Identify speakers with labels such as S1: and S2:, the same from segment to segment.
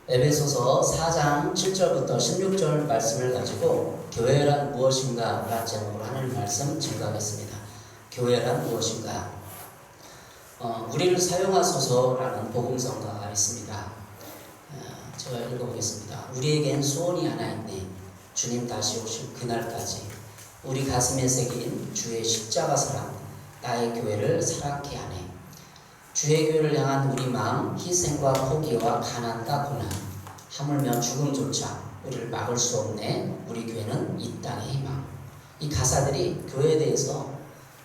S1: 에베소서 4장 7절부터 16절 말씀을 가지고 교회란 무엇인가 라는 제목으로 하나님 말씀 증거하겠습니다. 교회란 무엇인가? 우리를 사용하소서라는 복음성가가 있습니다. 제가 읽어보겠습니다. 우리에겐 소원이 하나 있네. 주님 다시 오실 그날까지 우리 가슴에 새긴 주의 십자가 사랑, 나의 교회를 사랑케 하네. 주의 교회를 향한 우리 마음, 희생과 포기와 가난과 고난, 하물며 죽음조차 우리를 막을 수 없네. 우리 교회는 이 땅의 희망. 이 가사들이 교회에 대해서,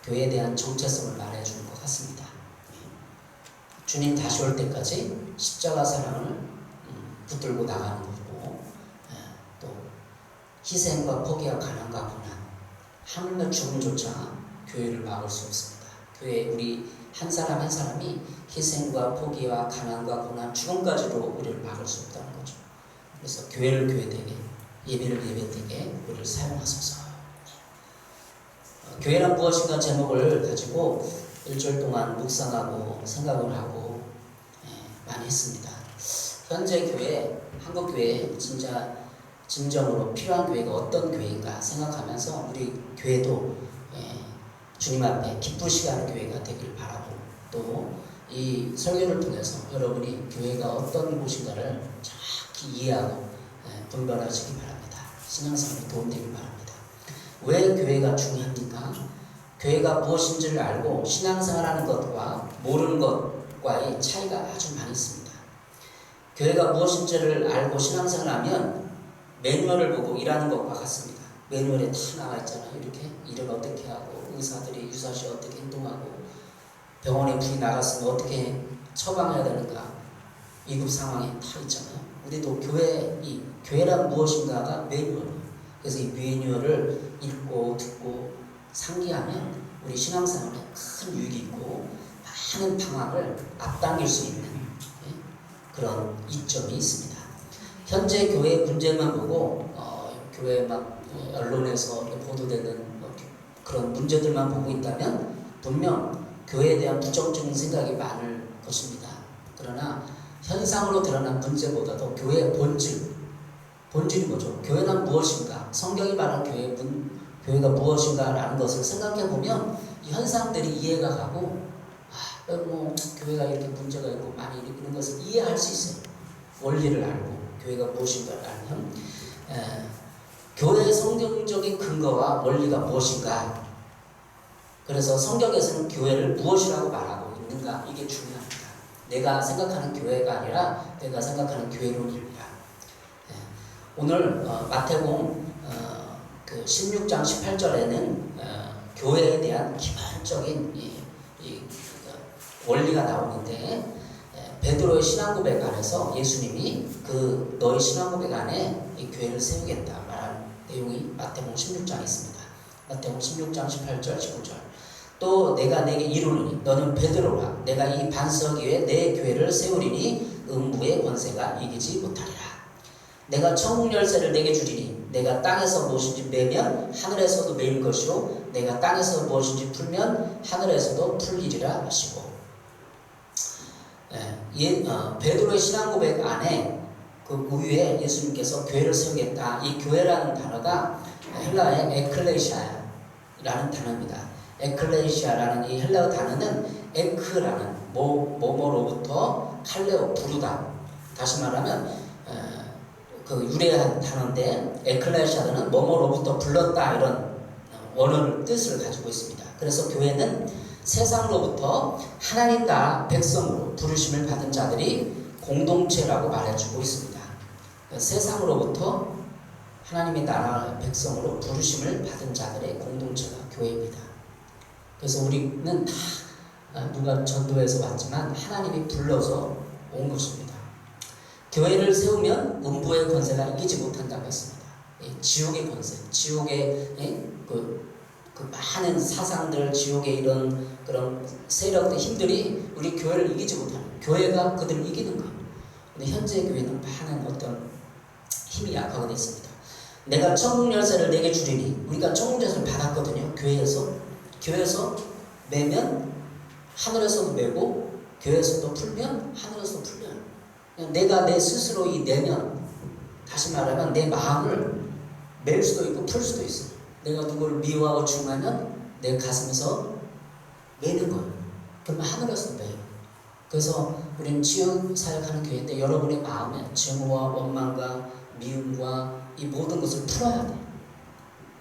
S1: 교회에 대한 정체성을 말해주는 것 같습니다. 주님 다시 올 때까지 십자가 사랑을 붙들고 나가는 거고, 또 희생과 포기와 가난과 고난, 하물며 죽음조차 교회를 막을 수 없습니다. 교회 우리 한 사람 한 사람이 희생과 포기와 가난과 고난, 죽음까지도 우리를 막을 수 없다는 거죠. 그래서 교회를 교회되게, 예배를 예배되게 우리를 사용하소서. 교회란 무엇인가 제목을 가지고 일주일 동안 묵상하고 생각을 하고 많이 했습니다. 현재 교회, 한국 교회 진짜 진정으로 필요한 교회가 어떤 교회인가 생각하면서 우리 교회도 주님 앞에 기쁘시게 교회가 되길 바라고, 또 이 설교를 통해서 여러분이 교회가 어떤 곳인가를 정확히 이해하고 분별하시기 바랍니다. 신앙생활에 도움되길 바랍니다. 왜 교회가 중요합니까? 교회가 무엇인지를 알고 신앙생활하는 것과 모르는 것과의 차이가 아주 많이 있습니다. 교회가 무엇인지를 알고 신앙생활하면 매뉴얼을 보고 일하는 것과 같습니다. 매뉴얼에 다 나와 있잖아요. 이렇게 일을 어떻게 하고, 의사들이 유사시 어떻게 행동하고, 병원에 불이 나갔으면 어떻게 처방해야 되는가, 위급 상황에 다 있잖아요. 우리도 교회란 무엇인가가 매뉴얼이에요. 그래서 이 매뉴얼을 읽고 듣고 상기하면 우리 신앙생활에 큰 유익이 있고 많은 방황을 앞당길 수 있는 그런 이점이 있습니다. 현재 교회 문제만 보고 교회 막 언론에서 보도되는 그런 문제들만 보고 있다면 분명 교회에 대한 부정적인 생각이 많을 것입니다. 그러나 현상으로 드러난 문제보다도 교회의 본질이 뭐죠? 교회는 무엇인가? 성경이 말하는 교회가 무엇인가라는 것을 생각해 보면 이 현상들이 이해가 가고, 교회가 이렇게 문제가 있고 많이 이런 것을 이해할 수 있어요. 원리를 알고 교회가 무엇인가를 알면 교회의 성경적인 근거와 원리가 무엇인가. 그래서 성경에서는 교회를 무엇이라고 말하고 있는가, 이게 중요합니다. 내가 생각하는 교회가 아니라 내가 생각하는 교회론입니다. 오늘 마태복음 16장 18절에는 교회에 대한 기본적인 원리가 나오는데, 베드로의 신앙고백 안에서 예수님이 너의 신앙고백 안에 이 교회를 세우겠다 말하는 내용이 마태복음 16장에 있습니다. 마태복음 16장 18절 19절. 또 내가 내게 이르노니 너는 베드로라. 내가 이 반석 위에 내 교회를 세우리니 음부의 권세가 이기지 못하리라. 내가 천국 열쇠를 내게 주리니 내가 땅에서 무엇인지 매면 하늘에서도 매일 것이요 내가 땅에서 무엇인지 풀면 하늘에서도 풀리리라 하시고, 베드로의 신앙고백 안에 그 위에 예수님께서 교회를 세우겠다. 이 교회라는 단어가 헬라어의 에클레시아라는 단어입니다. 에클레시아라는 이 헬라어 단어는 에크라는 뭐뭐로부터 칼레오 부르다. 다시 말하면 그 유래한 단어인데, 에클레시아는 뭐뭐로부터 불렀다, 이런 원어를 뜻을 가지고 있습니다. 그래서 교회는 세상으로부터 하나님 나라 백성으로 부르심을 받은 자들이 공동체라고 말해주고 있습니다. 세상으로부터 하나님의 나라 백성으로 부르심을 받은 자들의 공동체가 교회입니다. 그래서 우리는 다 누가 전도해서 왔지만 하나님이 불러서 온 것입니다. 교회를 세우면 음부의 권세가 이기지 못한다고 했습니다. 지옥의 권세, 지옥의 그 많은 사상들, 지옥의 이런 그런 세력들, 힘들이 우리 교회를 이기지 못하는, 교회가 그들을 이기는 거예요. 근데 현재 교회는 많은 어떤 힘이 약하게 됐습니다. 내가 천국 열쇠를 내게 주리니, 우리가 천국 열쇠를 받았거든요. 교회에서 매면 하늘에서도 매고, 교회에서도 풀면 하늘에서도 풀려요. 그냥 내가 내 스스로 이 내면, 다시 말하면 내 마음을 맬 수도 있고 풀 수도 있어. 내가 누구를 미워하고 중하면 내 가슴에서 매는 거예요. 그러면 하늘에서 매요. 그래서 우리는 지역 사역하는 교회인데 여러분의 마음에 증오와 원망과 미움과 이 모든 것을 풀어야 돼.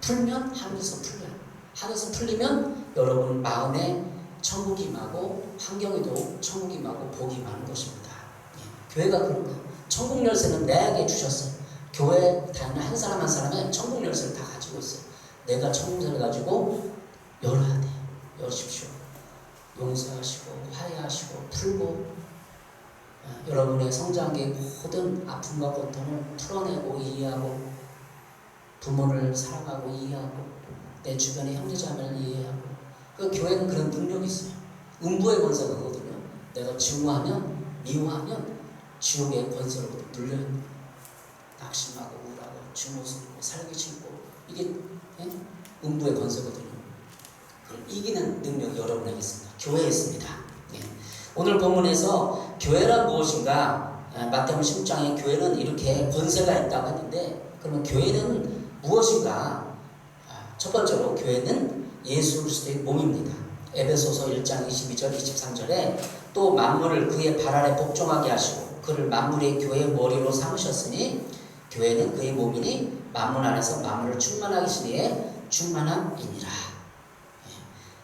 S1: 풀면 하늘에서 풀려요. 하늘에서 풀리면 여러분 마음에 천국이 임하고 환경에도 천국이 임하고 복이 임하는 것입니다. 예. 교회가 그런 거예요. 천국 열쇠는 내게 주셨어요. 교회 다니는 한 사람 한 사람은 천국 열쇠를 다 가지고 있어요. 내가 천국 열쇠를 가지고 열어야 돼. 열십시오. 용서하시고 화해하시고 풀고 여러분의 성장의 모든 아픔과 고통을 풀어내고 이해하고 부모를 사랑하고 이해하고 내 주변의 형제자매를 이해하고 그 교회는 그런 능력이 있어요. 음부의 권세가 그거거든요. 내가 증오하면 미워하면 지옥의 권세로부터 눌려요. 낙심하고 우울하고 증오스럽고 살기 싫고 이게 음부의 권세거든요. 그걸 이기는 능력이 여러분에게 있습니다. 교회에 있습니다. 예. 오늘 본문에서 교회란 무엇인가? 마태복음 16장에 교회는 이렇게 권세가 있다고 했는데 그러면 교회는 무엇인가? 첫 번째로 교회는 예수 그리스도의 몸입니다. 에베소서 1장 22절 23절에 또 만물을 그의 발 아래 복종하게 하시고 그를 만물의 교회의 머리로 삼으셨으니 교회는 그의 몸이니 만물 안에서 만물을 충만하게 하시니에 충만함이니라.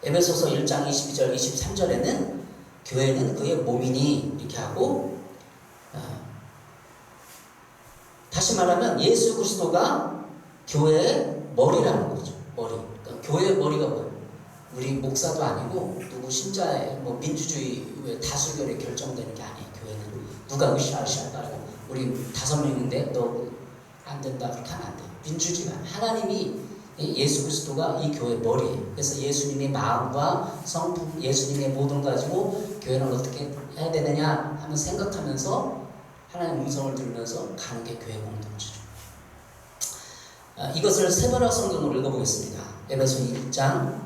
S1: 에베소서 1장 22절 23절에는 교회는 그의 몸이니 이렇게 하고 다시 말하면 예수 그리스도가 교회의 머리라는 거죠. 머리. 그러니까 교회의 머리가 뭐예요? 우리 목사도 아니고 누구 신자의 뭐 민주주의 다수결에 결정되는 게 아니에요. 교회는 누가 으쌰으쌰하고 우리 5명인데 너 안 된다 그렇게 하면 안 돼요. 민주주의가 하나님이 예수 그리스도가 이 교회의 머리예요. 그래서 예수님의 마음과 성품, 예수님의 모든 가지고 교회는 어떻게 해야 되느냐 하면 생각하면서 하나님의 음성을 들으면서 가는 게 교회 공동체죠. 이것을 세번역 성경으로 읽어보겠습니다. 에베소 1장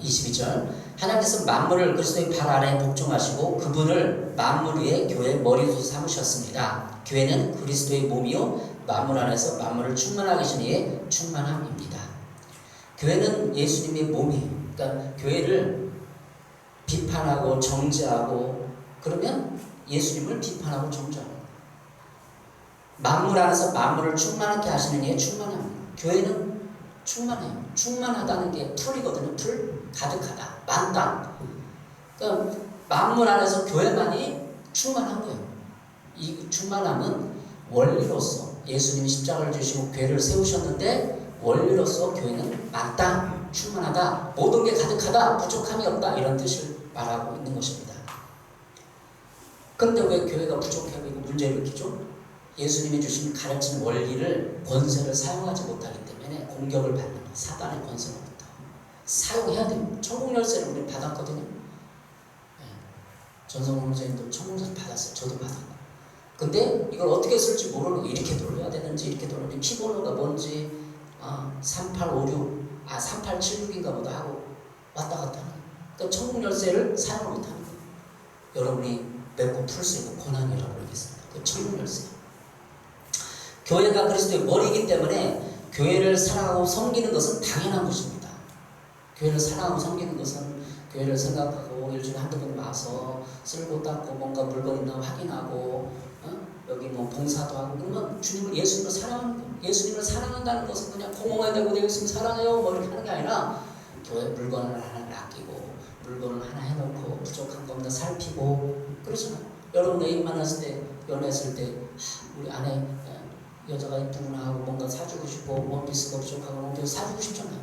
S1: 22절 하나님께서 만물을 그리스도의 발 아래에 복종하시고 그분을 만물 위에 교회의 머리로 삼으셨습니다. 교회는 그리스도의 몸이요 만물 안에서 만물을 충만하게 하신 이의 충만함입니다. 교회는 예수님의 몸이에요. 그러니까 교회를 비판하고 정죄하고 그러면 예수님을 비판하고 정죄하는 거예요. 만물 안에서 만물을 충만하게 하시는 이의 충만함입니다. 교회는 충만해요. 충만하다는 게 풀이거든요. 풀, 가득하다, 만땅. 그러니까 만물 안에서 교회만이 충만한 거예요. 이 충만함은 원리로서 예수님이 십자가를 지시고 교회를 세우셨는데 원리로서 교회는 만땅, 충만하다, 모든 게 가득하다, 부족함이 없다 이런 뜻을 말하고 있는 것입니다. 그런데 왜 교회가 부족하고 문제를 일으키죠? 예수님이 주신 가르치는 원리를 권세를 사용하지 못하기 때문에 공격을 받는 거예요. 사단의 권세로부터 사용해야 돼요. 천국 열쇠를 우리 받았거든요. 전성훈 목사님도 천국 열쇠 받았어요. 저도 받았고. 근데 이걸 어떻게 쓸지 모르는 거. 이렇게 돌려야 되는지 이렇게 돌리는지 키번호가 뭔지 3856 3876인가 보다 하고 왔다 갔다 하는 거예요. 그러니까 천국 열쇠를 사용을 못하는 거예요. 여러분이 맺고 풀 수 있는 고난이라고 그러겠습니다. 그 천국 열쇠. 교회가 그리스도의 머리이기 때문에 교회를 사랑하고 섬기는 것은 당연한 것입니다. 교회를 사랑하고 섬기는 것은 교회를 생각하고 일주일에 한두 번 와서 쓸고 닦고 뭔가 물건 있나 확인하고 여기 뭐 봉사도 하고 그러면 주님을 예수님을 사랑하는 거예요. 예수님을 사랑한다는 것은 그냥 공허해야 되고 내가 예수님 사랑해요 뭐 이렇게 하는 게 아니라 교회 물건을 하나 아끼고 물건을 하나 해놓고 부족한 겁니다 살피고 그러잖아요. 여러분 애인 만났을 때 연애했을 때 우리 아내 여자가 이쁘구나 하고 뭔가 사주고 싶고 원피스가 부족하고 원피스 사주고 싶잖아요.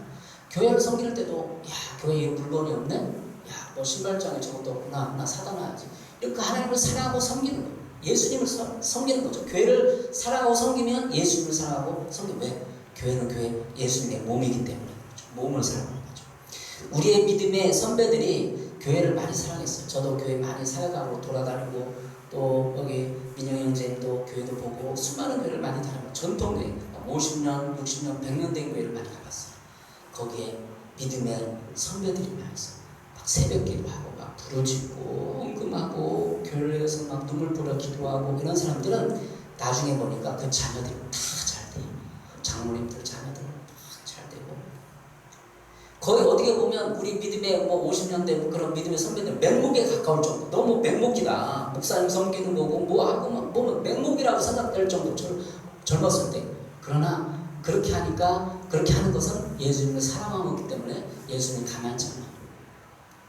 S1: 교회를 섬길 때도 야 교회에 물건이 없네? 야 뭐 신발장에 저것도 없구나 나 사다 놔야지. 이렇게 하나님을 사랑하고 섬기는 거예요. 예수님을 섬기는 거죠. 교회를 사랑하고 섬기면 예수님을 사랑하고 섬기면 왜? 교회는 교회 예수님의 몸이기 때문에 그렇죠. 몸을 사랑하는 거죠. 우리의 믿음의 선배들이 교회를 많이 사랑했어요. 저도 교회 많이 사역하고 돌아다니고 또 여기 민영 형제님도 교회도 보고 수많은 교회를 많이 다니고 전통교회 50년, 60년, 100년 된 교회를 많이 가봤어요. 거기에 믿음의 선배들이 많이 있어요. 막 새벽기도 하고 막 막 부르짖고 헌금하고 교회에서 막 눈물 뿌려 기도하고 이런 사람들은 나중에 보니까 그 자녀들이 다 잘 돼요. 장모님들 자녀들 잘 되고, 거의 어떻게 보면 우리 믿음의 50년 된 그런 믿음의 선배들 맹목에 가까울 정도. 너무 맹목이다. 목사님 섬기는 거고 뭐 하고 뭐 맹목이라고 생각될 정도 젊었을 때. 그러나 그렇게 하니까, 그렇게 하는 것은 예수님을 사랑하기 때문에 예수님 가만치 않아.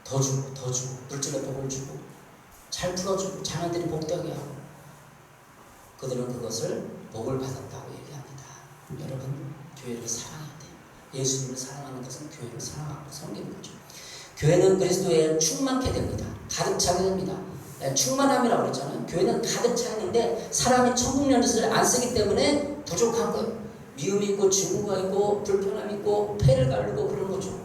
S1: 더 주고 더 주고 물질의 복을 주고 잘 풀어주고 자녀들이 복되게 하고, 그들은 그것을 복을 받았다고 얘기합니다. 여러분, 교회를 사랑해야 돼요. 예수님을 사랑하는 것은 교회를 사랑하고 섬기는 거죠. 교회는 그리스도에 충만케 됩니다. 가득 차게 됩니다. 충만함이라고 그랬잖아요. 교회는 가득 차 있는데 사람이 천국 열쇠를 안 쓰기 때문에 부족한 거예요. 미움이 있고 증오가 있고 불편함이 있고 폐를 가르고 그런 거죠.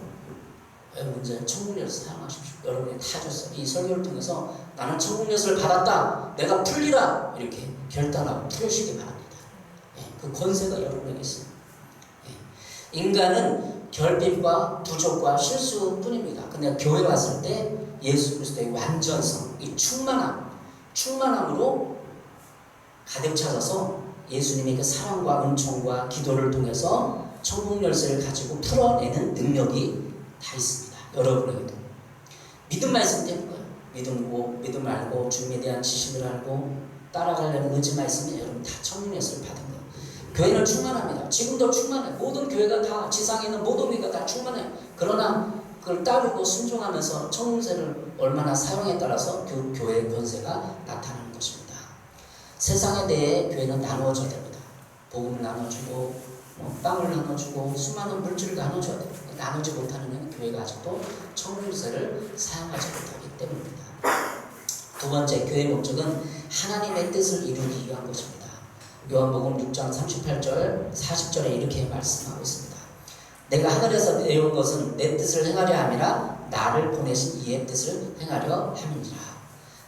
S1: 여러분, 이제 천국 열쇠 사용하십시오. 여러분이 다 줬어요. 이 설교를 통해서 나는 천국 열쇠를 받았다, 내가 풀리라, 이렇게 결단하고 풀으시기 바랍니다. 그 권세가 여러분에게 있습니다. 인간은 결핍과 부족과 실수뿐입니다. 근데 교회 왔을 때 예수 그리스도의 완전성, 이 충만함으로 가득 차져서 예수님의 그 사랑과 은총과 기도를 통해서 천국 열쇠를 가지고 풀어내는 능력이 다 있습니다. 여러분에게도 믿음만 있으면 되는 거예요. 믿음 알고 주님에 대한 지식을 알고 따라가려는 의지만 있으면 여러분 다 천국 열쇠를 받은 거예요. 교회는 충만합니다. 지금도 충만해요. 모든 교회가 다, 지상에 있는 모든 교회가 다 충만해요. 그러나 그걸 따르고 순종하면서 천국 열쇠를 얼마나 사용에 따라서 그 교회의 권세가 나타나는 것입니다. 세상에 대해 교회는 나누어져야 됩니다. 복음을 나눠주고 빵을 나눠주고 수많은 물질을 나눠줘야 돼요. 나누지 못하는 교회가 아직도 천국 열쇠를 사용하지 못하기 때문입니다. 두 번째, 교회의 목적은 하나님의 뜻을 이루기 위한 것입니다. 요한복음 6장 38절 40절에 이렇게 말씀하고 있습니다. 내가 하늘에서 내려온 것은 내 뜻을 행하려 함이라 나를 보내신 이의 뜻을 행하려 함이니라.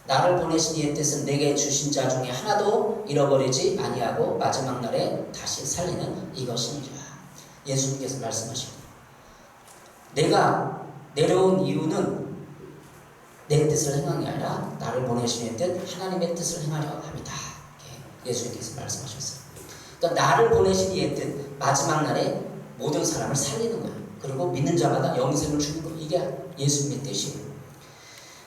S1: 나를 보내신 이의 뜻은 내게 주신 자 중에 하나도 잃어버리지 아니하고 마지막 날에 다시 살리는 이것이니라. 예수님께서 말씀하십니다. 내가 내려온 이유는 내 뜻을 행하는 게 아니라 나를 보내신 이의 뜻, 하나님의 뜻을 행하려 합니다. 예수님께서 말씀하셨어요. 그러니까 나를 보내신 이의 뜻, 마지막 날에 모든 사람을 살리는 거예요. 그리고 믿는 자마다 영생을 주는 거예요. 이게 예수님의 뜻이에요.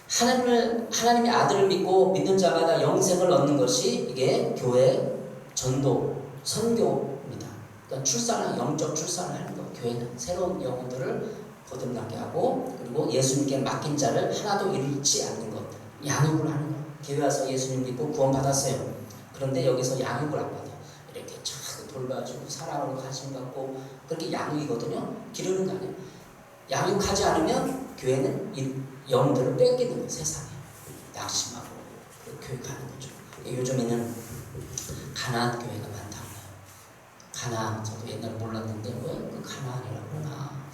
S1: 하나님의 아들을 믿고 믿는 자마다 영생을 얻는 것이 이게 교회 전도, 선교입니다. 그러니까 영적 출산을 하는 거예요. 교회는 새로운 영혼들을 거듭나게 하고, 그리고 예수님께 맡긴 자를 하나도 잃지 않는 것, 양육을 하는 거예요. 교회 와서 예수님 믿고 구원받았어요. 그런데 여기서 양육을 안 받아요. 이렇게 쫙 돌봐주고 사랑으로 관심 갖고 그렇게 양육이거든요. 기르는 거 아니에요. 양육하지 않으면 교회는 영들을 뺏기는 거예요. 세상에 낙심하고 교육하는 거죠. 요즘에는 가나안 교회가 많다고 해요. 가나안, 저도 옛날에 몰랐는데 왜 그 가나안이라고 그러나.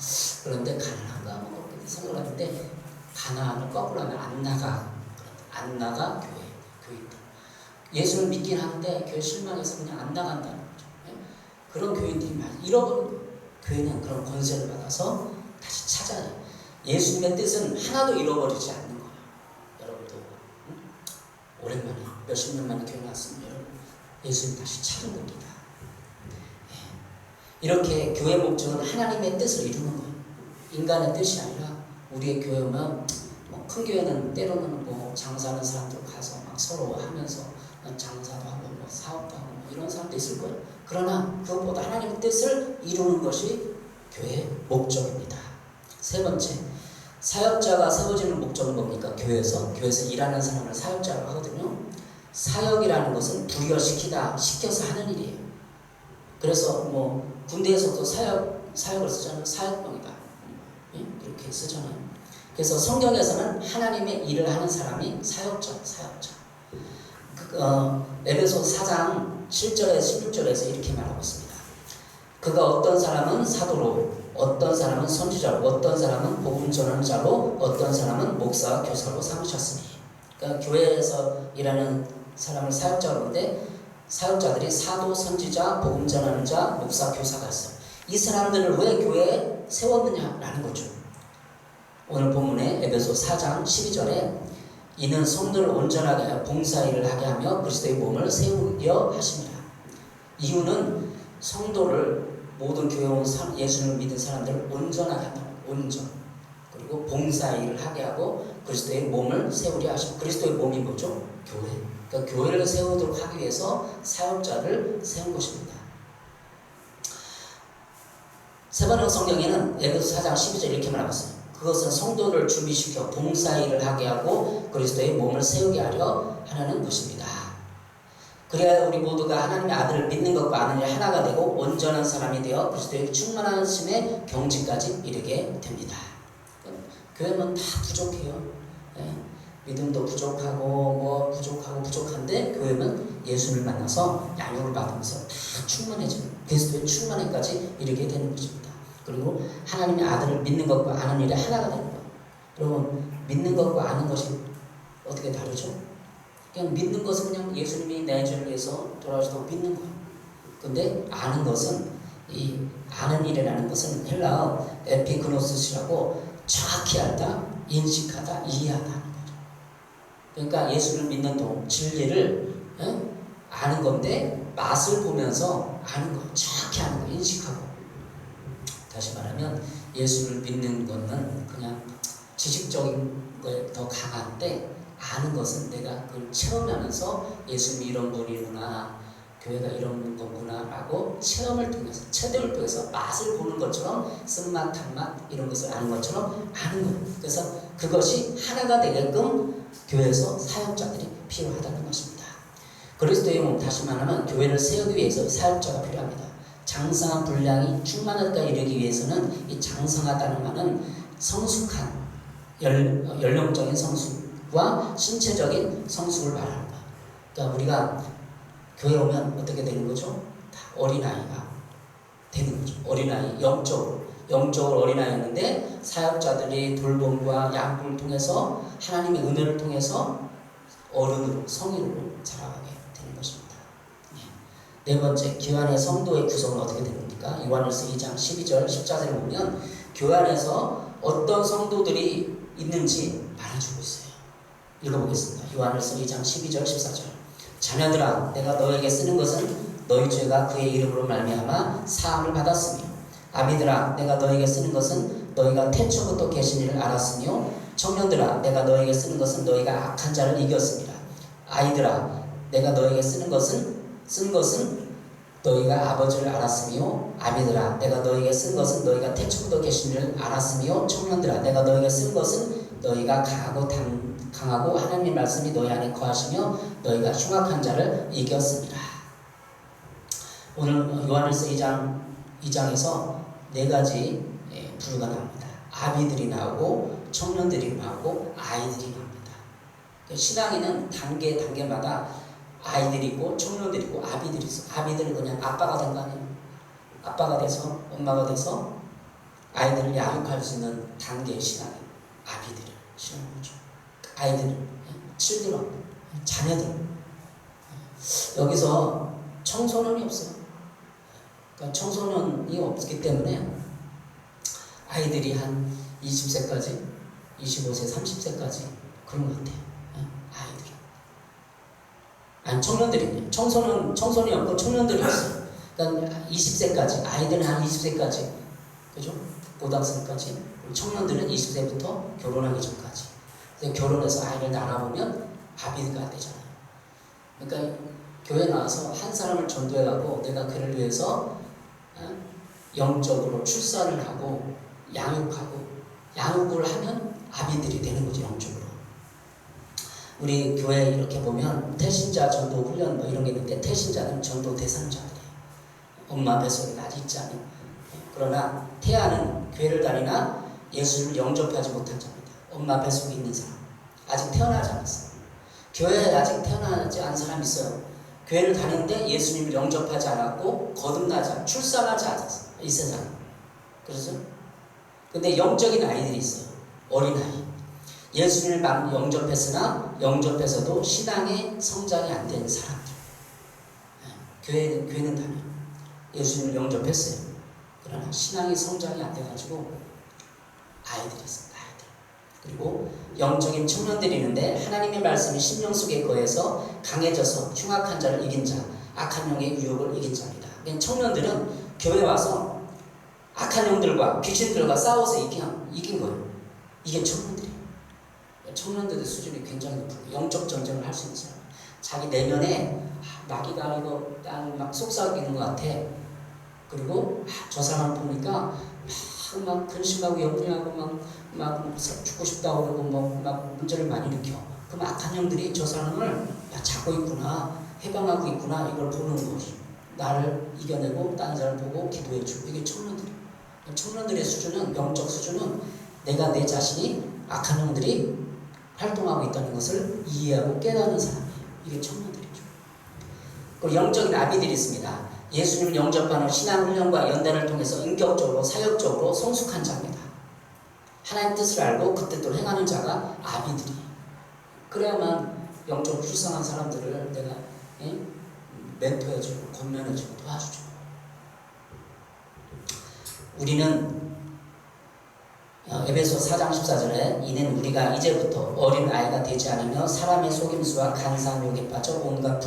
S1: 그런데 가나안가 뭐 그렇게 생각을 하는데 가나안을 거꾸로 하면 안 나가 교회들. 예수를 믿긴 하는데 교회 실망해서 그냥 안 나간다는 거죠. 그런 교인들이 많이 잃어버린 거예요. 교회는 그런 권세를 받아서 다시 찾아야 돼요. 예수님의 뜻은 하나도 잃어버리지 않는 거예요. 여러분도 오랜만에 몇십 년 만에 교회 나왔으면 여러분 예수님 다시 찾은 겁니다. 이렇게 교회 목적은 하나님의 뜻을 이루는 거예요. 인간의 뜻이 아니라 우리의 교회면 큰 교회는 때로는 장사하는 사람들 가서 막 서로 하면서 장사도 하고 사업도 하고 이런 사람도 있을 거예요. 그러나 그것보다 하나님의 뜻을 이루는 것이 교회의 목적입니다. 세 번째, 사역자가 세워지는 목적은 뭡니까? 교회에서 일하는 사람을 사역자라고 하거든요. 사역이라는 것은 시켜서 하는 일이에요. 그래서 군대에서도 사역을 쓰잖아요. 사역병이다. 이렇게 쓰잖아요. 그래서 성경에서는 하나님의 일을 하는 사람이 사역자. 에베소 4장 7절에서 16절에서 이렇게 말하고 있습니다. 그가 어떤 사람은 사도로, 어떤 사람은 선지자로, 어떤 사람은 복음 전하는 자로, 어떤 사람은 목사, 교사로 삼으셨으니. 그러니까 교회에서 일하는 사람을 사역자로 하는데 사역자들이 사도, 선지자, 복음 전하는 자, 목사, 교사가 있어요. 이 사람들을 왜 교회에 세웠느냐라는 거죠. 오늘 본문에 에베소 4장 12절에 이는 성도를 온전하게 하여 봉사일을 하게 하며 그리스도의 몸을 세우려 하십니다. 이유는 성도를 모든 교회 온 예수를 믿은 사람들을 온전하게 한다. 온전. 그리고 봉사일을 하게 하고 그리스도의 몸을 세우려 하십니다. 그리스도의 몸이 뭐죠? 교회. 그러니까 교회를 세우도록 하기 위해서 사역자를 세운 것입니다. 세번역 성경에는 에베소 4장 12절 이렇게 말하고 있어요. 그것은 성도를 준비시켜 봉사일을 하게 하고 그리스도의 몸을 세우게 하려 하는 것입니다. 그래야 우리 모두가 하나님의 아들을 믿는 것과 아는 일 하나가 되고 온전한 사람이 되어 그리스도의 충만하심의 경지까지 이르게 됩니다. 교회는 다 부족해요. 예. 믿음도 부족하고 부족한데 교회는 예수를 만나서 양육을 받으면서 다 충만해지는 그리스도의 충만에까지 이르게 되는 것입니다. 그리고 하나님의 아들을 믿는 것과 아는 일이 하나가 되는 거예요. 여러분 믿는 것과 아는 것이 어떻게 다르죠? 그냥 믿는 것은 그냥 예수님이 내 죄를 위해서 돌아오시다고 믿는 거예요. 근데 아는 것은 이 아는 일이라는 것은 헬라어 에피그노스라고 정확히 알다, 인식하다, 이해하다 하는 거죠. 그러니까 예수를 믿는 동 진리를 아는 건데 맛을 보면서 아는 거, 정확히 아는 거, 인식하고. 다시 말하면 예수를 믿는 것은 그냥 지식적인 거에 더 강한데 아는 것은 내가 그걸 체험하면서 예수님이 이런 분이구나, 교회가 이런 거구나 라고 체험을 통해서, 체험을 통해서 맛을 보는 것처럼 쓴맛, 단맛 이런 것을 아는 것처럼 아는 거예요. 그래서 그것이 하나가 되게끔 교회에서 사역자들이 필요하다는 것입니다. 그리스도의 몸, 다시 말하면 교회를 세우기 위해서 사역자가 필요합니다. 장성한 분량이 충만하다 이르기 위해서는 이 장성하다는 말은 성숙한 연령적인 성숙과 신체적인 성숙을 말합니다. 그러니까 우리가 교회 오면 어떻게 되는 거죠? 다 어린아이가 되는 거죠. 어린아이, 영적으로 어린아이였는데 사역자들이 돌봄과 양육을 통해서 하나님의 은혜를 통해서 어른으로, 성인으로 자라가게 되는 것입니다. 네 번째, 교회 안의 성도의 구성은 어떻게 됩니까? 요한일서 2장 12절 14절에 보면 교회 안에서 어떤 성도들이 있는지 말해주고 있어요. 읽어보겠습니다. 요한일서 2장 12절 14절 자녀들아 내가 너에게 쓰는 것은 너희 죄가 그의 이름으로 말미암아 사함을 받았으며 아비들아 내가 너에게 쓰는 것은 너희가 태초부터 계신 일을 알았으며 청년들아 내가 너에게 쓰는 것은 너희가 악한 자를 이겼습니다. 아이들아 내가 너에게 쓴 것은 너희가 아버지를 알았으며 아비들아 내가 너에게 쓴 것은 너희가 태초부터 계신 일을 알았으며 청년들아 내가 너에게 쓴 것은 너희가 강하고 하나님의 말씀이 너희 안에 거하시며 너희가 흉악한 자를 이겼습니다. 오늘 요한일서 2장에서 네 가지 부류가 나옵니다. 아비들이 나오고 청년들이 나오고 아이들이 나옵니다. 신앙에는 단계마다 아이들이 있고 청년들이 있고 아비들이 있어. 아비들은 그냥 아빠가 된 거 아니에요. 아빠가 돼서 엄마가 돼서 아이들을 양육할 수 있는 단계의 신앙이 아비들을 신앙인 거죠. 아이들은 칠드런, 자녀들. 여기서 청소년이 없어요. 그러니까 청소년이 없기 때문에 아이들이 한 20세까지, 25세, 30세까지 그런 것 같아요. 아이들이. 아니 청년들이요. 청소년이 없고 청년들이 있어요. 그러니까 20세까지, 아이들은 한 20세까지, 그죠? 고등학생까지. 청년들은 20세부터 결혼하기 전까지. 결혼해서 아이를 낳아보면 아비가 되잖아요. 그러니까 교회 나와서 한 사람을 전도해가고 내가 그를 위해서 영적으로 출산을 하고 양육을 하면 아비들이 되는 거죠. 영적으로. 우리 교회 이렇게 보면 태신자 전도 훈련 뭐 이런 게 있는데 태신자는 전도 대상자들이에요. 엄마 뱃속에 아직 있지 않은. 그러나 태아는 교회를 다니나 예수를 영접하지 못한 자입니다. 엄마 뱃속에 있는 사람. 아직 태어나지 않았어요. 교회에 아직 태어나지 않은 사람이 있어요. 교회를 다니는데 예수님을 영접하지 않았고 출산하지 않았어요. 이 세상에. 그렇죠? 근데 영적인 아이들이 있어요. 어린아이. 예수님을 영접했으나 영접해서도 신앙의 성장이 안 된 사람들. 교회는 다녀요. 예수님을 영접했어요. 그러나 신앙의 성장이 안 돼가지고 아이들이 있어요. 그리고 영적인 청년들이 있는데 하나님의 말씀이 심령 속에 거해서 강해져서 흉악한 자를 이긴 자, 악한 영의 유혹을 이긴 자입니다. 그러니까 청년들은 교회 와서 악한 영들과 귀신들과 싸워서 이긴 거예요. 이게 청년들이에요. 청년들의 수준이 굉장히 높고 영적 전쟁을 할 수 있는 사람. 자기 내면에 마귀가 이거 나를 막 속삭이는 것 같아. 그리고 저 사람 보니까 막 근심하고 염려하고 막 죽고 싶다고 그러고 막 문제를 많이 일으켜. 그럼 악한 영들이 저 사람을 잡고 있구나, 해방하고 있구나, 이걸 보는 것이 나를 이겨내고 다른 사람을 보고 기도해주고. 이게 청년들이에요. 청년들의 수준은, 영적 수준은 내가 내 자신이 악한 영들이 활동하고 있다는 것을 이해하고 깨닫는 사람이에요. 이게 청년들이죠. 그리고 영적인 아비들이 있습니다. 예수님을 영접하는 신앙훈련과 연단을 통해서 인격적으로 사역적으로 성숙한 자입니다. 하나님 뜻을 알고 그 뜻대로 행하는 자가 아비들이에요. 그래야만 영적으로 불쌍한 사람들을 내가 멘토해주고 권면해주고 도와주죠. 우리는 에베소 4장 14절에 이는 우리가 이제부터 어린 아이가 되지 않으며 사람의 속임수와 간사한 욕에 빠져 온갖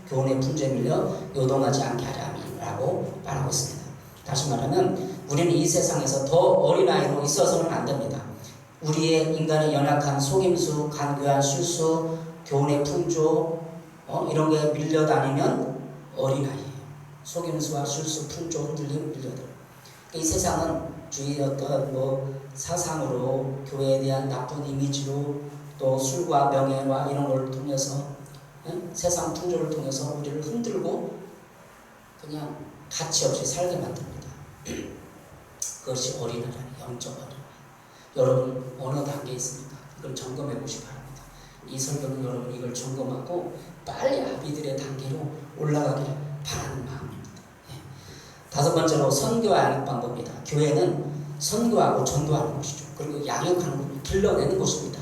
S1: 교훈의 풍조에 밀려 요동하지 않게 하라고 말하고 있습니다. 다시 말하면 우리는 이 세상에서 더 어린 아이로 있어서는 안 됩니다. 우리의 인간의 연약한 속임수, 간교한 실수, 교훈의 풍조 이런 게 밀려다니면 어린 아이예요. 속임수와 실수, 풍조, 흔들림 밀려다녀요. 이 세상은 주의 어떤 사상으로 교회에 대한 나쁜 이미지로 또 술과 명예와 이런 걸 통해서 세상 풍조를 통해서 우리를 흔들고 그냥 가치 없이 살게 만듭니다. 그것이 어린아이라는 영적 어린아이. 여러분 어느 단계에 있습니까? 이걸 점검해 보시기 바랍니다. 이 설교는 여러분 이걸 점검하고 빨리 아비들의 단계로 올라가길 바라는 마음입니다. 다섯 번째로 선교와 양육 방법입니다. 교회는 선교하고 전도하는 곳이죠. 그리고 양육하는 곳, 길러내는 곳입니다.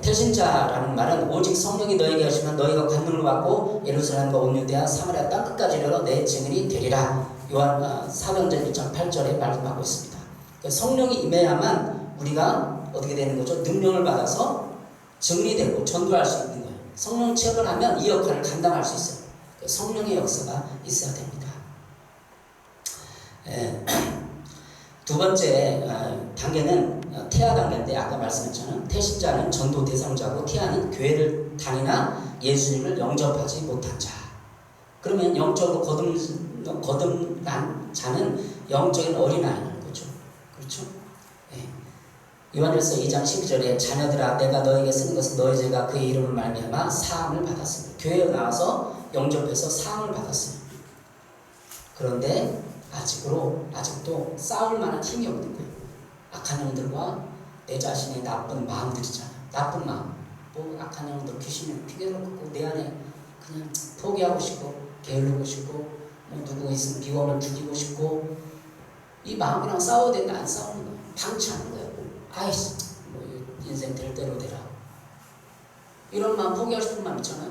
S1: 태신자라는 말은 오직 성령이 너에게 하시면 너희가 권능을 받고 예루살렘과 온 유대와 사마리아 땅끝까지 이르러 내 증인이 되리라. 요한 사도행전 1장 8절에 말씀하고 있습니다. 성령이 임해야만 우리가 어떻게 되는 거죠? 능력을 받아서 증인이 되고 전도할 수 있는 거예요. 성령 체험을 하면 이 역할을 감당할 수 있어요. 성령의 역사가 있어야 됩니다. 두 번째 단계는 태아 단계인데 아까 말씀했잖아요. 태신자는 전도 대상자고 태아는 교회를 다니나 예수님을 영접하지 못한 자. 그러면 영적으로 거듭난 자는 영적인 어린아이라는 거죠. 그렇죠? 요한일서 2장 12절에 자녀들아 내가 너에게 쓰는 것은 너희 죄가 그의 이름을 말미암아 사함을 받았습니다. 교회에 나와서 영접해서 사함을 받았어요. 그런데 아직도 싸울 만한 힘이 없는 거예요. 악한 영들과 내 자신의 나쁜 마음들이잖아요. 나쁜 마음. 악한 영들 귀신을 피겨를 걷고 내 안에 그냥 포기하고 싶고 게으르고 싶고 누구 있으면 비원을 죽이고 싶고 이 마음이랑 싸워야 되는데 안 싸우는 거예요. 방치하는 거예요. 아이씨 인생 될 대로 되라. 이런 마음 포기하고 싶은 마음 있잖아요.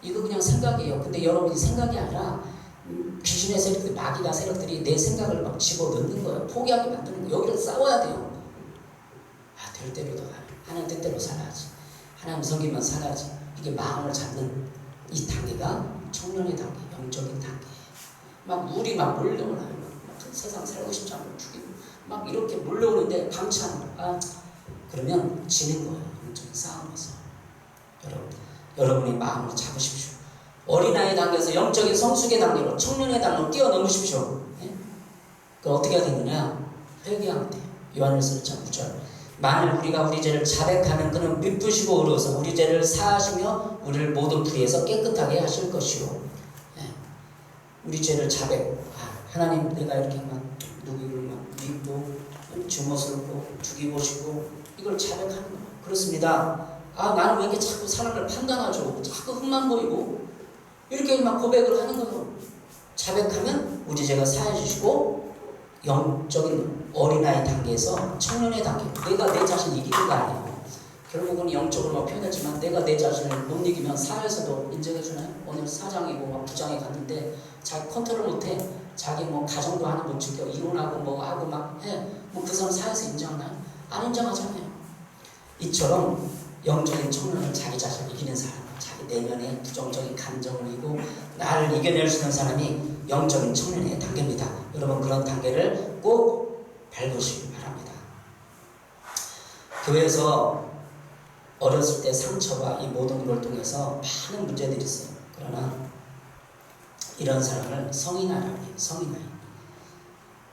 S1: 이거 그냥 생각이에요. 근데 여러분이 생각이 아니라 귀신의 세력들, 마귀가 세력들이 내 생각을 막 집어넣는 거예요. 포기하게 만드는 거예요. 여기를 싸워야 돼요. 될 대로 더 하나님 뜻대로 살아야지. 하나님 섬기면 살아야지. 이게 마음을 잡는 이 단계가 청년의 단계, 영적인 단계. 막 물이 막 몰려오나요. 막 세상 살고 싶지 않고 죽이고 막 이렇게 몰려오는데 방치하는 거예요. 그러면 지는 거예요. 영적인 싸움에서. 여러분의 마음을 잡으십시오. 어린아이 단계에서 영적인 성숙의 단계로 청년의 단계로 뛰어넘으십시오. 그 어떻게 해야 되느냐? 회개하면 돼요. 요한일서 1장 9절. 만일 우리가 우리 죄를 자백하면 그는 미쁘시고 의로워서 우리 죄를 사하시며 우리를 모든 불의에서 깨끗하게 하실 것이요. 우리 죄를 자백. 하나님 내가 이렇게 막 누구를 막 믿고 주먹스럽고 죽이고 싶고 이걸 자백하는 거예요. 그렇습니다. 나는 왜 이렇게 자꾸 사람을 판단하죠? 자꾸 흠만 보이고 이렇게 막 고백을 하는 거예요. 자백하면 우리 죄가 사해 주시고 영적인 어린아이 단계에서 청년의 단계. 내가 내 자신을 이기는 거 아니에요. 결국은 영적으로 표현했지만 내가 내 자신을 못 이기면 사회에서도 인정해주나요? 오늘 사장이고 막 부장에 갔는데 자기 컨트롤 못해. 자기 가정도 하나 못 지켜. 이혼하고 하고 막 해. 그 사람 사회에서 인정하나요? 안 인정하잖아요. 이처럼 영적인 청년은 자기 자신을 이기는 사람, 자기 내면의 부정적인 감정을 이기고 나를 이겨낼 수 있는 사람이 영적인 청년의 단계입니다. 여러분 그런 단계를 꼭 밟으시기 바랍니다. 교회에서 어렸을 때 상처와 이 모든 걸 통해서 많은 문제들이 있어요. 그러나 이런 사람을 성인아이라고 해요. 성인아이.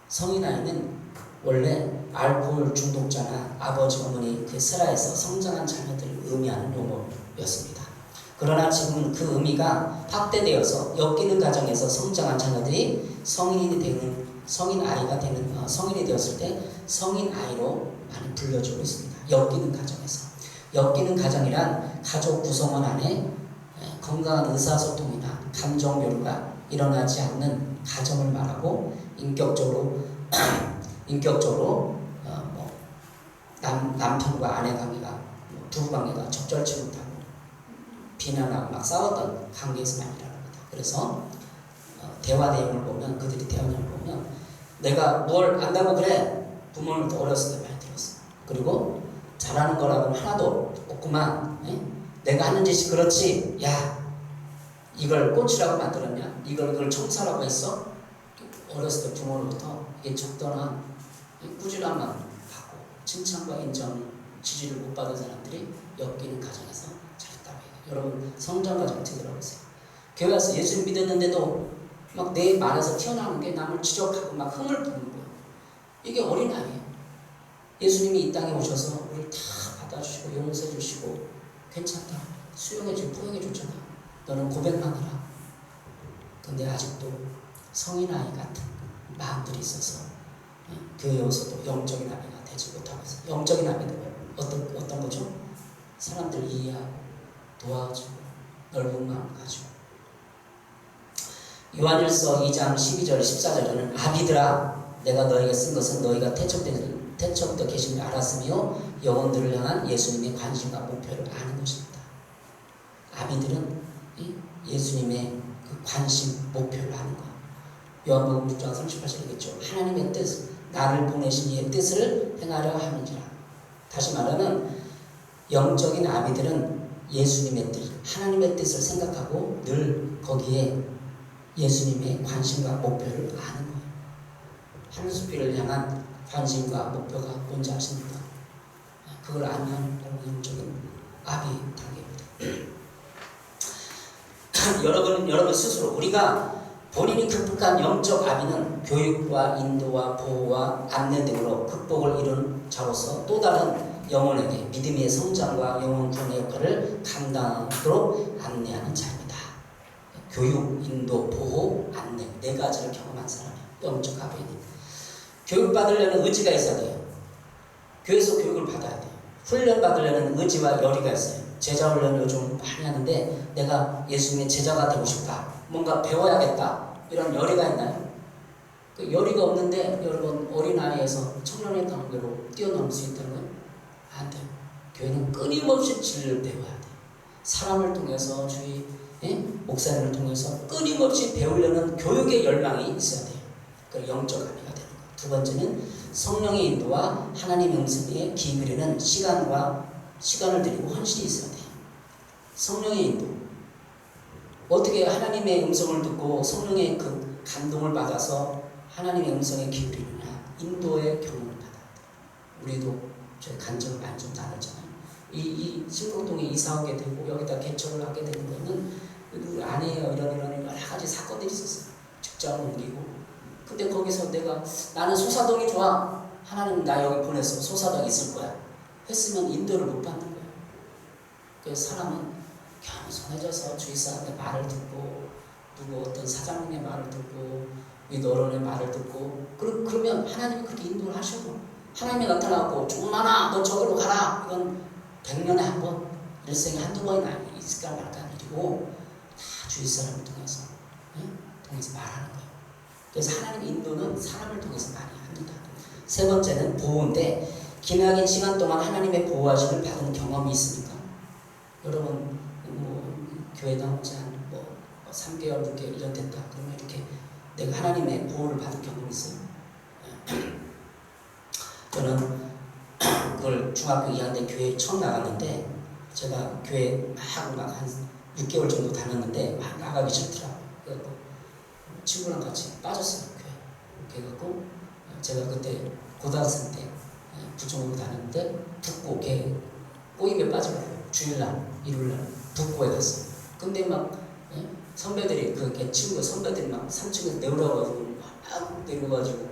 S1: 성인아이는 원래 알코올 중독자나 아버지 어머니 그 슬하에서 성장한 자녀들을 의미하는 용어였습니다. 그러나 지금은 그 의미가 확대되어서 엮이는 가정에서 성장한 자녀들이 성인이 되었을 때 성인아이로 많이 불려지고 있습니다. 엮이는 가정에서. 엮이는 가정이란 가족 구성원 안에 건강한 의사소통이나 감정 교류가 일어나지 않는 가정을 말하고 인격적으로 남편과 아내 관계가 부부 관계가 적절치 못하고 비난하고 막 싸웠던 관계에서 많이 일어납니다. 그래서 대화 내용을 보면 그들이 대화 내용을 보면 내가 뭘 안다고 그래 부모는 어렸을 때 많이 들었어. 그리고 잘하는 거라고는 하나도 없구만. 내가 하는 짓이 그렇지. 야 이걸 꽃이라고 만들었냐? 이걸 청사라고 했어? 어렸을 때 부모로부터 이게 적당한 꾸준함만 받고 칭찬과 인정, 지지를 못 받은 사람들이 엮이는 가정에서 잘했다고 해요. 여러분 성장 과정 되돌아보세요. 교회 와서 예수를 믿었는데도 막 내 말에서 튀어나오는 게 남을 지적하고 막 흥을 부는 거예요. 이게 어린아이예요. 예수님이 이 땅에 오셔서 우리를 다 받아주시고 용서해 주시고 괜찮다. 수용해주고 포용해 줬잖아. 너는 고백만 해라. 근데 아직도 성인아이 같은 마음들이 있어서 교회에 와서도 영적인 아비가 되지 못하고 있어요. 영적인 아비는 어떤 거죠? 사람들 이해하고 도와주고 넓은 마음을 가지고. 요한일서 2장 12절 14절에는 아비들아 내가 너에게 쓴 것은 너희가 태초부터 계신 줄 알았으며 영혼들을 향한 예수님의 관심과 목표를 아는 것입니다. 아비들은 예수님의 그 관심, 목표를 아는 거예요. 요한복음 6장 38절이겠죠. 하나님의 뜻, 나를 보내신 이의 뜻을 행하려 하는지라. 다시 말하면 영적인 아비들은 예수님의 뜻, 하나님의 뜻을 생각하고 늘 거기에 예수님의 관심과 목표를 아는 거예요. 하늘숲길을 향한 관심과 목표가 뭔지 아십니까? 그걸 알면 영적인 아비 단계입니다. 여러분 스스로 우리가 본인이 극복한 영적 아비는 교육과 인도와 보호와 안내 등으로 극복을 이룬 자로서 또 다른 영혼에게 믿음의 성장과 영혼 구원의 역할을 감당하도록 안내하는 자입니다. 교육, 인도, 보호, 안내 네 가지를 경험한 사람이에요. 영적 아비는 교육받으려는 의지가 있어야 돼요. 교회에서 교육을 받아야 돼요. 훈련 받으려는 의지와 열의가 있어요. 제자 훈련 요즘 많이 하는데 내가 예수님의 제자가 되고 싶다. 뭔가 배워야겠다. 이런 열의가 있나요? 그 열의가 없는데 여러분 어린아이에서 청년의 단계로 뛰어넘을 수 있다는 거예요? 안 돼요. 교회는 끊임없이 진리를 배워야 돼요. 사람을 통해서 주위 목사님을 통해서 끊임없이 배우려는 교육의 열망이 있어야 돼요. 그 영적 아비가 되는 거예요. 두 번째는 성령의 인도와 하나님의 음성에 기울이는 시간을 드리고 헌신이 있어야 돼요. 성령의 인도. 어떻게 하나님의 음성을 듣고 성령의 그 감동을 받아서 하나님의 음성에 기울이느냐. 인도의 경험을 받아야 돼요. 우리도 저희 간증을 많이 좀 나눴잖아요. 이 신곡동에 이사 오게 되고 여기다 개척을 하게 되는 거는 우리 아내예요. 이런 여러 가지 사건들이 있었어요. 직장을 옮기고. 근데 거기서 나는 소사동이 좋아. 하나님 나 여기 보내서 소사동에 있을 거야. 했으면 인도를 못 받는 거예요. 그래서 사람은 겸손해져서 주위 사람의 말을 듣고 누구 어떤 사장님의 말을 듣고 윗어른의 말을 듣고 그러면 하나님이 그렇게 인도를 하셔도 하나님이 나타나고 종만아 너 저기로 가라. 이건 100년에 한 번, 일생에 한두 번이나 있을까 말까 일이고 다 주위 사람을 통해서 말하는 거예요. 그래서 하나님의 인도는 사람을 통해서 많이 합니다. 세 번째는 보호인데 기나긴 시간 동안 하나님의 보호하심을 받은 경험이 있습니까? 여러분 교회 나온 지 한 3개월, 6개월, 1년 됐다. 그러면 이렇게 내가 하나님의 보호를 받은 경험이 있어요. 저는 그걸 중학교 2학년 때 교회 처음 나갔는데 제가 교회 막 한 6개월 정도 다녔는데 막 나가기 싫더라고요. 그래서 친구랑 같이 빠졌어요. 교회. 그래갖고 제가 그때 고등학생 때 부총으로 다녔는데 북고 걔 꼬임에 빠져가지고 주일날 일요일날 북고에 갔어요. 근데 막 선배들이 걔 친구 선배들이 막 3층에서 내려와가지고 막 내려와가지고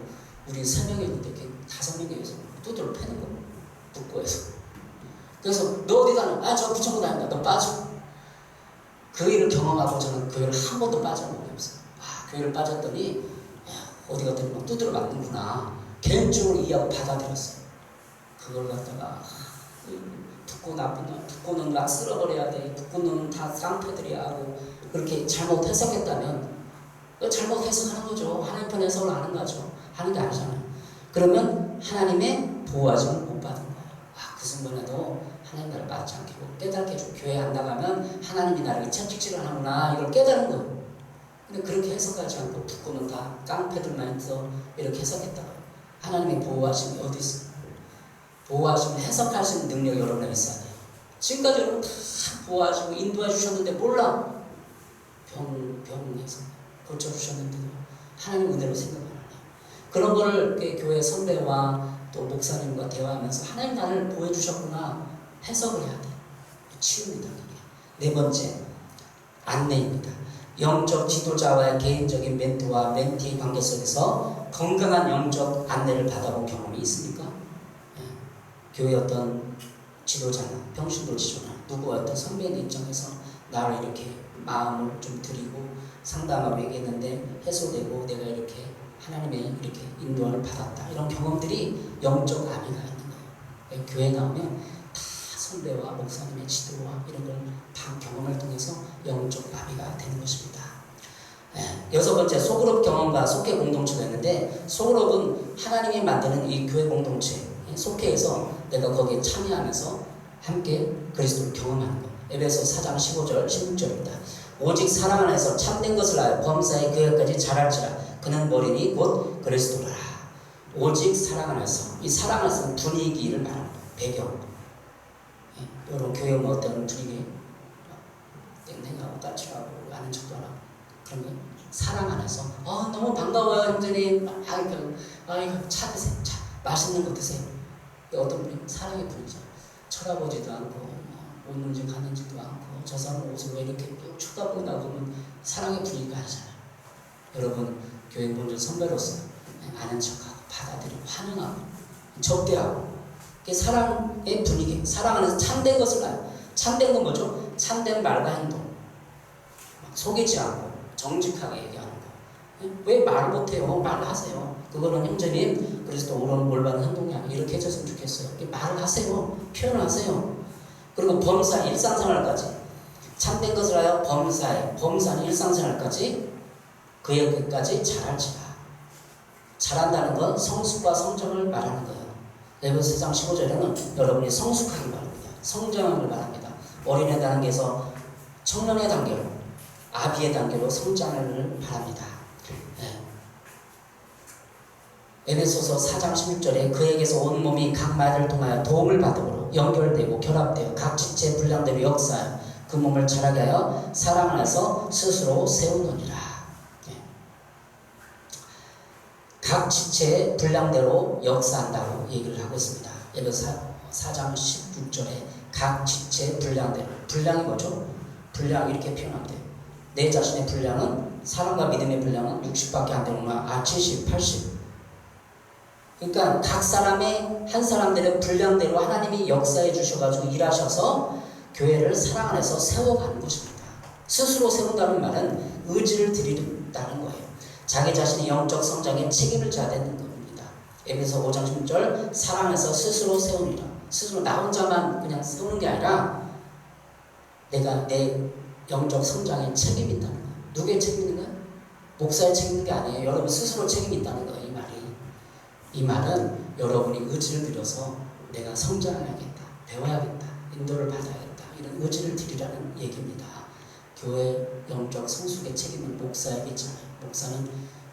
S1: 우리 3명이 있는데 걔 5명이어서 두드러 패는 거예요. 북고에서. 그래서 너 어디 다녀? 저 부천고 다닌다. 너 빠져. 그 일을 경험하고 저는 그 일을 한 번도 빠져본 적이 없어요. 그 일을 빠졌더니 어디 갔더니 막 두드려 맞는구나. 개인적으로 이해하고 받아들였어요. 그걸 갖다가 북고 나쁜 놈, 북고는 막 쓸어버려야 돼. 북고는 다 깡패들이야 하고 그렇게 잘못 해석했다면 잘못 해석하는 거죠. 하나님 편 해석을 하는 거죠. 하는 게 아니잖아요. 그러면 하나님의 보호하심을 못 받은 거예요. 그 순간에도 하나님 나를 맞지 않고 깨닫게 해주고 교회 안 나가면 하나님이 나를 채찍질을 하는구나 이걸 깨달은 거예요. 근데 그렇게 해석하지 않고 북고는 다 깡패들만 있어 이렇게 해석했다고요. 하나님의 보호하심이 어디 있어요? 보호하심을 해석할 수 있는 능력이 여러분에게 있어야 돼요. 지금까지 여러분 다 보호하시고 인도해 주셨는데 몰라. 병에서 고쳐주셨는데도 하나님 은혜로 생각 안 해요. 그런 거를 교회 선배와 또 목사님과 대화하면서 하나님 나를 보여주셨구나 해석을 해야 돼요. 치유입니다. 네 번째, 안내입니다. 영적 지도자와의 개인적인 멘토와 멘티의 관계 속에서 건강한 영적 안내를 받아본 경험이 있습니까? 교회 어떤 지도자나 평신도 지도나 누구 어떤 선배의 입장에서 나를 이렇게 마음을 좀 드리고 상담하고 얘기했는데 해소되고 내가 이렇게 하나님의 이렇게 인도를 받았다. 이런 경험들이 영적 아미가 있는 거예요. 교회 나오면 다 선배와 목사님의 지도와 이런 걸 다 경험을 통해서 영적 아미가 되는 것입니다. 여섯 번째, 소그룹 경험과 속회 공동체가 있는데 소그룹은 하나님이 만드는 이 교회 공동체 속회에서 내가 거기에 참여하면서 함께 그리스도를 경험하는 것. 에베소 4장 15절 16절입니다. 오직 사랑 안에서 참된 것을 알아 범사의 교회까지 자랄지라 그는 머리니 곧 그리스도라. 오직 사랑 안에서, 이 사랑 안에서는 분위기를 말합니다. 배경. 여러분 교회 뭐 어떤 분위기 땡땡하고 까칠하고 아는 척도 안 하고 그런 거 사랑 안에서 너무 반가워요 형제님. 아이고 차 드세요. 차 맛있는 거 드세요. 어떤 분이 사랑의 분이죠. 쳐다보지도 않고 오는지 가는지도 않고 저 사람 옷을 왜 이렇게 쭉 쳐다보고 나보면 사랑의 분위기가 아니잖아요. 여러분 교회 본전 선배로서 아는 척하고 받아들이고 환영하고 접대하고 그게 사랑의 분위기. 사랑 안에서 참된 것을 알아요. 참된 건 뭐죠? 참된 말과 행동. 속이지 않고 정직하게 얘기하는 거. 왜 말을 못해요? 말하세요. 그거는 형제님 그래서 옳은 올바른 행동이 아니에요. 이렇게 해줬으면 좋겠어요. 말을 하세요. 표현을 하세요. 그리고 범사 일상생활까지 참된 것을 하여 범사는 일상생활까지 그의 끝까지 자랄지라. 자란다는 건 성숙과 성장을 말하는 거예요. 에베소 4장 15절에는 여러분이 성숙하길 바랍니다. 성장하길 바랍니다. 어린애 단계에서 청년의 단계로 아비의 단계로 성장을 바랍니다. 에베소서 4장 16절에 그에게서 온 몸이 각 마디를 통하여 도움을 받음으로 연결되고 결합되어 각 지체의 분량대로 역사하여 그 몸을 자라게 하여 사랑 안에서 스스로 세우느니라. 각 지체의 분량대로 역사한다고 얘기를 하고 있습니다. 에베소 4장 16절에 각 지체의 분량대로. 분량이 뭐죠? 분량 이렇게 표현하면 돼요. 내 자신의 분량은 사랑과 믿음의 분량은 60밖에 안 되는구나. 70, 80. 그러니까 각 사람의 한 사람들의 분량대로 하나님이 역사해 주셔가지고 일하셔서 교회를 사랑 안에서 세워가는 것입니다. 스스로 세운다는 말은 의지를 드린다는 거예요. 자기 자신의 영적 성장에 책임을 져야 되는 겁니다. 에베소 5장 16절 사랑 안에서 스스로 세우니라. 스스로 나 혼자만 그냥 세우는 게 아니라 내가 내 영적 성장에 책임이 있다는 거예요. 누구의 책임이 있는 거예요? 목사의 책임인 게 아니에요. 여러분 스스로 책임이 있다는 거예요. 이 말이. 이 말은 여러분이 의지를 들여서 내가 성장해야겠다. 배워야겠다. 인도를 받아야겠다. 이런 의지를 드리라는 얘기입니다. 교회 영적 성숙의 책임은 목사에게 있잖아요. 목사는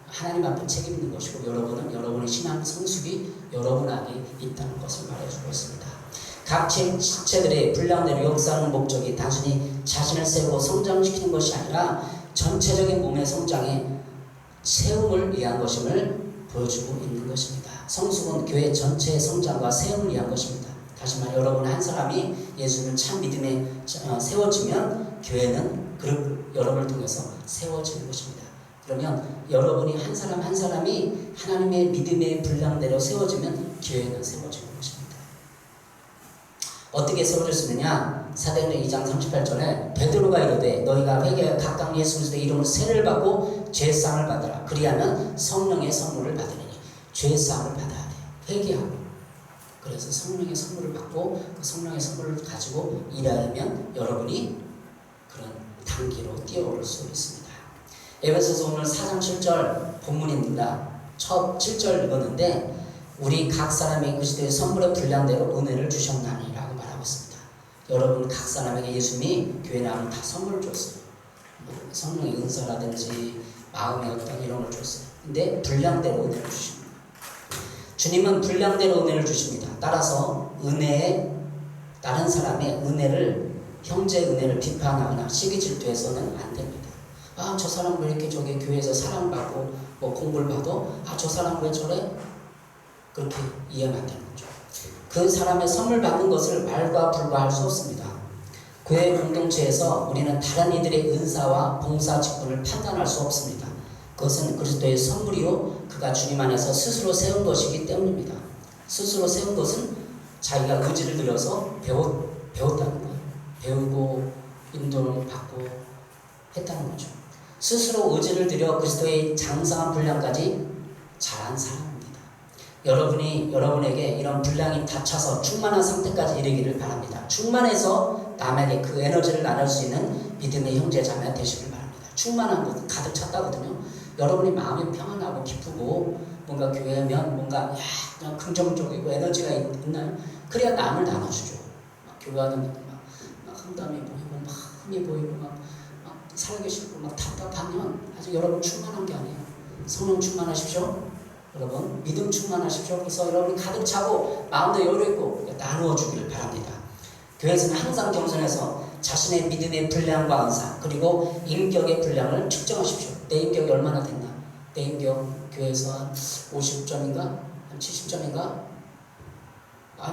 S1: 하나님 앞에 책임 있는 것이고 여러분은 여러분의 신앙 성숙이 여러분에게 있다는 것을 말해주고 있습니다. 각 지체들의 분량대로 역사하는 목적이 단순히 자신을 세우고 성장시키는 것이 아니라 전체적인 몸의 성장에 세움을 위한 것임을 보여주고 있는 것입니다. 성숙은 교회 전체의 성장과 세움을 위한 것입니다. 다시 말해 여러분 한 사람이 예수님을 참 믿음에 세워지면 교회는 여러분을 통해서 세워지는 것입니다. 그러면 여러분이 한 사람 한 사람이 하나님의 믿음의 분량대로 세워지면 교회는 세워지는 것입니다. 어떻게 세워질 수 있느냐? 사도행전 2장 38절에 베드로가 이르되 너희가 회개하여 각각 예수 그리스도의 이름으로 세례를 받고 죄사함을 받으라. 그리하면 성령의 선물을 받으리니 죄사함을 받아야 돼요. 회개하고. 그래서 성령의 선물을 받고 그 성령의 선물을 가지고 일하면 여러분이 그런 단계로 뛰어오를 수 있습니다. 에베소서 오늘 4장 7절 본문입니다. 첫 7절 읽었는데 우리 각 사람이 그리스도의 선물의 분량대로 은혜를 주셨나니 라고 말하고 있습니다. 여러분 각 사람에게 예수님이 교회 나오면 다 선물을 줬어요. 성령의 은사라든지 마음의 어떤 이런 걸 줬어요. 근데 분량대로 은혜를 주십니다. 주님은 분량대로 은혜를 주십니다. 따라서 은혜에 다른 사람의 은혜를 형제의 은혜를 비판하거나 시기 질투해서는 안 됩니다. 아, 저 사람 왜 이렇게 저기 교회에서 사랑받고 뭐 공부를 받고 저 사람 왜 저래? 그렇게 이해하면 안 되는 거죠. 그 사람의 선물 받는 것을 말과 불과할 수 없습니다. 교회 공동체에서 우리는 다른 이들의 은사와 봉사 직분을 판단할 수 없습니다. 그것은 그리스도의 선물이요 그가 주님 안에서 스스로 세운 것이기 때문입니다. 스스로 세운 것은 자기가 의지를 들여서 배웠다는 거예요. 배우고 인도를 받고 했다는 거죠. 스스로 의지를 들여 그리스도의 장성한 분량까지 자란 사람입니다. 여러분이 여러분에게 이런 분량이 다 차서 충만한 상태까지 이르기를 바랍니다. 충만해서 남에게 그 에너지를 나눌 수 있는 믿음의 형제 자매 되시길 바랍니다. 충만한 것 가득 찼다거든요. 여러분이 마음이 평안하고 기쁘고 뭔가 교회면 뭔가 그냥 긍정적이고 에너지가 있나요? 그래야 남을 나눠주죠. 막 교회하는 막 흥담이 보이고 막 흠이 보이고 막 살아계시고 막 답답하면 아직 여러분 충만한 게 아니에요. 성령 충만하십시오. 여러분 믿음 충만하십시오. 그래서 여러분이 가득 차고 마음도 여유있고 나누어 주기를 바랍니다. 교회에서는 항상 겸손해서 자신의 믿음의 분량과 은사 그리고 인격의 분량을 측정하십시오. 내 인격이 얼마나 됐나? 내 인격 교회에서 한 50점인가? 한 70점인가?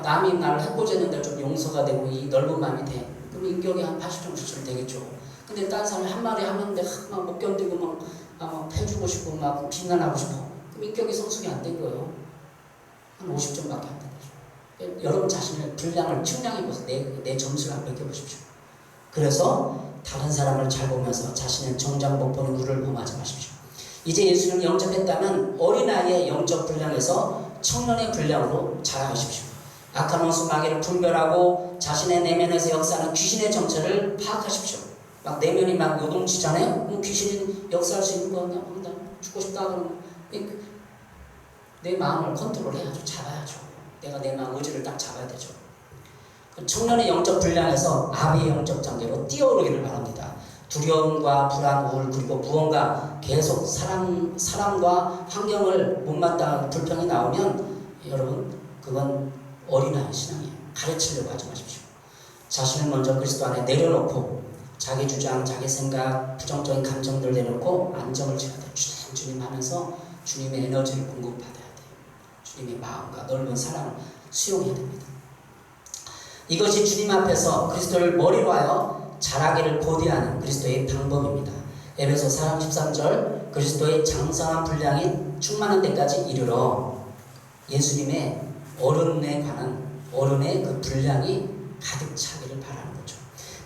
S1: 남이 나를 해코지했는데 좀 용서가 되고 이 넓은 마음이 돼. 그럼 인격이 한 80점, 90점 되겠죠. 근데 다른 사람이 한 마디 하는데 막 못 견디고 막 패주고 싶고 막 비난하고 싶어. 그럼 인격이 성숙이 안 된 거예요. 한 50점밖에 안 된 거죠. 여러분 자신의 분량을 측량해보세요. 내 점수를 한번 매겨보십시오. 그래서 다른 사람을 잘 보면서 자신의 정작 못 보는 우를 범하지 마십시오. 이제 예수를 영접했다면 어린아이의 영적 분량에서 청년의 분량으로 자라가십시오. 악한 원수 마귀를 분별하고 자신의 내면에서 역사하는 귀신의 정체를 파악하십시오. 막 내면이 막 요동치잖아요. 귀신이 역사할 수 있는 거나 죽고 싶다 그러면 내 마음을 컨트롤해야죠. 잡아야죠. 내가 내 마음 의지를 딱 잡아야 되죠. 청년의 영적 분량에서 아비의 영적 단계로 뛰어오르기를 바랍니다. 두려움과 불안, 우울 그리고 무언가 계속 사람과 환경을 못마땅 불평이 나오면 여러분 그건 어린아이 신앙이에요. 가르치려고 하지 마십시오. 자신을 먼저 그리스도 안에 내려놓고 자기 주장, 자기 생각, 부정적인 감정들 내놓고 안정을 취해야 돼요. 주님 하면서 주님의 에너지를 공급받아야 돼요. 주님의 마음과 넓은 사랑을 수용해야 됩니다. 이것이 주님 앞에서 그리스도를 머리로 하여 자라기를 고대하는 그리스도의 방법입니다. 에베소 4장 13절 그리스도의 장성한 분량이 충만한 데까지 이르러 예수님의 어른에 관한 어른의 그 분량이 가득 차기를 바라는 거죠.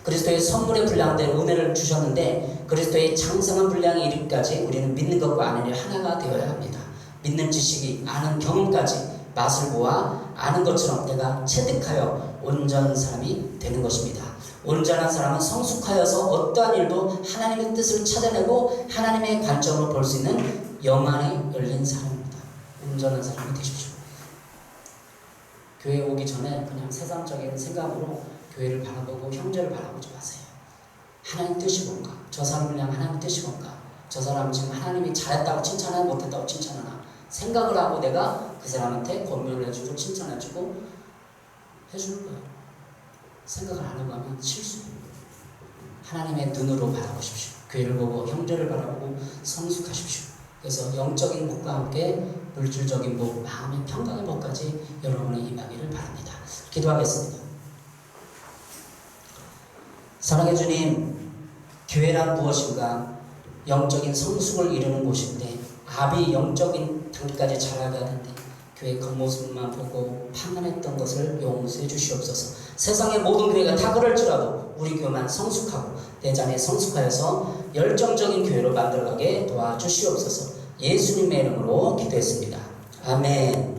S1: 그리스도의 선물의 분량대로 은혜를 주셨는데 그리스도의 장성한 분량이 이르기까지 우리는 믿는 것과 아는 일 하나가 되어야 합니다. 믿는 지식이 아는 경험까지 맛을 보아 아는 것처럼 내가 체득하여 온전한 사람이 되는 것입니다. 온전한 사람은 성숙하여서 어떠한 일도 하나님의 뜻을 찾아내고 하나님의 관점으로 볼 수 있는 영안이 열린 사람입니다. 온전한 사람이 되십시오. 교회 오기 전에 그냥 세상적인 생각으로 교회를 바라보고 형제를 바라보지 마세요. 하나님 뜻이 뭔가? 저 사람을 향한 하나님 뜻이 뭔가? 저 사람 지금 하나님이 잘했다고 칭찬하나 못했다고 칭찬하나 생각을 하고 내가 그 사람한테 권면을 해주고 칭찬해주고 해주는 거예요. 생각을 안 하고 하면 실수. 하나님의 눈으로 바라보십시오. 교회를 보고 형제를 바라보고 성숙하십시오. 그래서 영적인 복과 함께 물질적인 복, 마음의 평강의 복까지 여러분의 임하기를 바랍니다. 기도하겠습니다. 사랑해 주님, 교회란 무엇인가? 영적인 성숙을 이루는 곳인데 아비 영적인 단계까지 자라가야 하는데 교회 겉모습만 보고 판단했던 것을 용서해 주시옵소서. 세상의 모든 교회가 다 그럴지라도 우리 교회만 성숙하고 내 자녀 성숙하여서 열정적인 교회로 만들어가게 도와주시옵소서. 예수님의 이름으로 기도했습니다. 아멘.